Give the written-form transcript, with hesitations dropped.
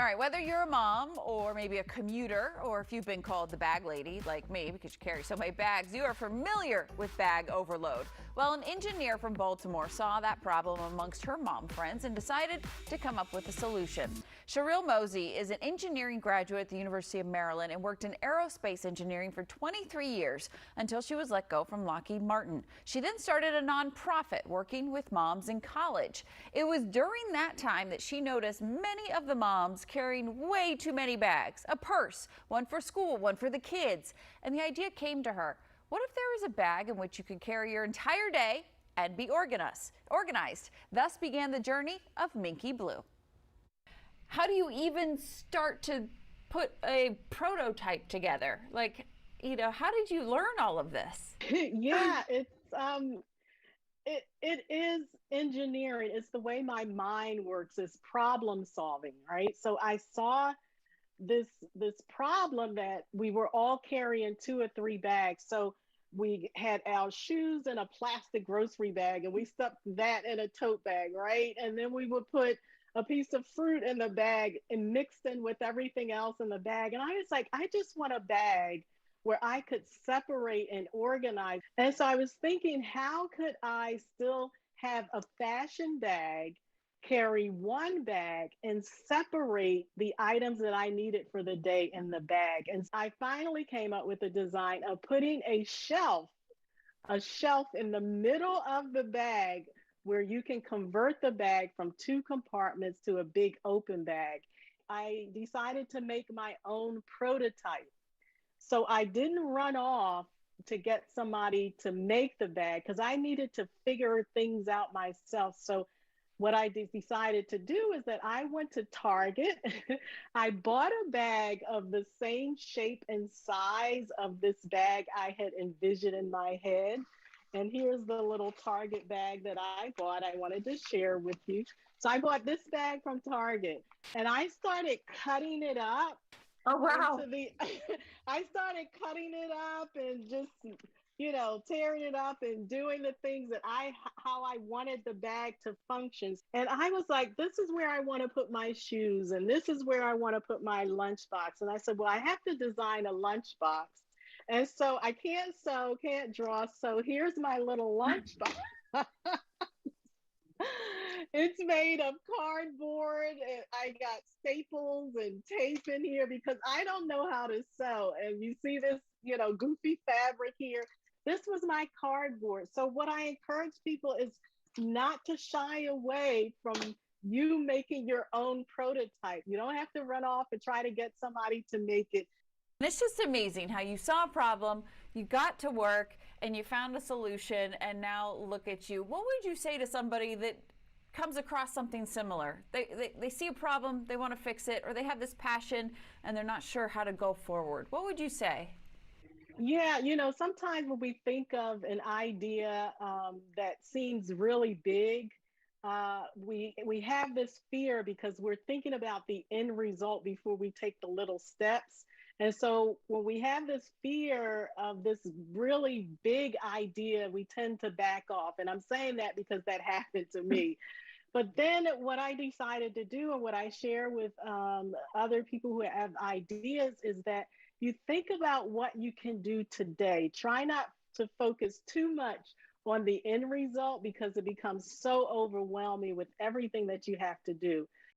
All right, whether you're a mom or maybe a commuter, or if you've been called the bag lady like me because you carry so many bags, you are familiar with bag overload. Well, an engineer from Baltimore saw that problem amongst her mom friends and decided to come up with a solution. Sherrill Mossee is an engineering graduate at the University of Maryland and worked in aerospace engineering for 23 years until she was let go from Lockheed Martin. She then started a nonprofit working with moms in college. It was during that time that she noticed many of the moms carrying way too many bags, a purse, one for school, one for the kids. And the idea came to her, what if there was a bag in which you could carry your entire day and be organized? Thus began the journey of MinkeeBlue. How do you even start to put a prototype together? Like, how did you learn all of this? Yeah, it is engineering. It's the way my mind works. It's problem solving, right? So I saw this problem that we were all carrying 2 or 3 bags. So we had our shoes in a plastic grocery bag and we stuck that in a tote bag, right? And then we would put a piece of fruit in the bag and mixed in with everything else in the bag. And I was like, I just want a bag where I could separate and organize. And so I was thinking, how could I still have a fashion bag, carry one bag, and separate the items that I needed for the day in the bag? And I finally came up with a design of putting a shelf in the middle of the bag where you can convert the bag from 2 compartments to a big open bag. I decided to make my own prototype. So I didn't run off to get somebody to make the bag because I needed to figure things out myself. So what I decided to do is that I went to Target. I bought a bag of the same shape and size of this bag I had envisioned in my head. And here's the little Target bag that I bought. I wanted to share with you. So I bought this bag from Target and I started cutting it up Oh, wow. into the I started cutting it up and just tearing it up and doing the things that how I wanted the bag to function. And I was like, this is where I want to put my shoes and this is where I want to put my lunchbox. And I said, well, I have to design a lunchbox. And so I can't sew, can't draw. So here's my little lunchbox. It's made of cardboard and I got staples and tape in here because I don't know how to sew. And you see this, goofy fabric here. This was my cardboard. So what I encourage people is not to shy away from you making your own prototype. You don't have to run off and try to get somebody to make it. It's just amazing how you saw a problem, you got to work, and you found a solution, and now look at you. What would you say to somebody that comes across something similar? They see a problem, they want to fix it, or they have this passion, and they're not sure how to go forward. What would you say? Yeah, sometimes when we think of an idea that seems really big, we have this fear because we're thinking about the end result before we take the little steps. And so when we have this fear of this really big idea, we tend to back off. And I'm saying that because that happened to me. But then what I decided to do and what I share with other people who have ideas is that you think about what you can do today. Try not to focus too much on the end result because it becomes so overwhelming with everything that you have to do.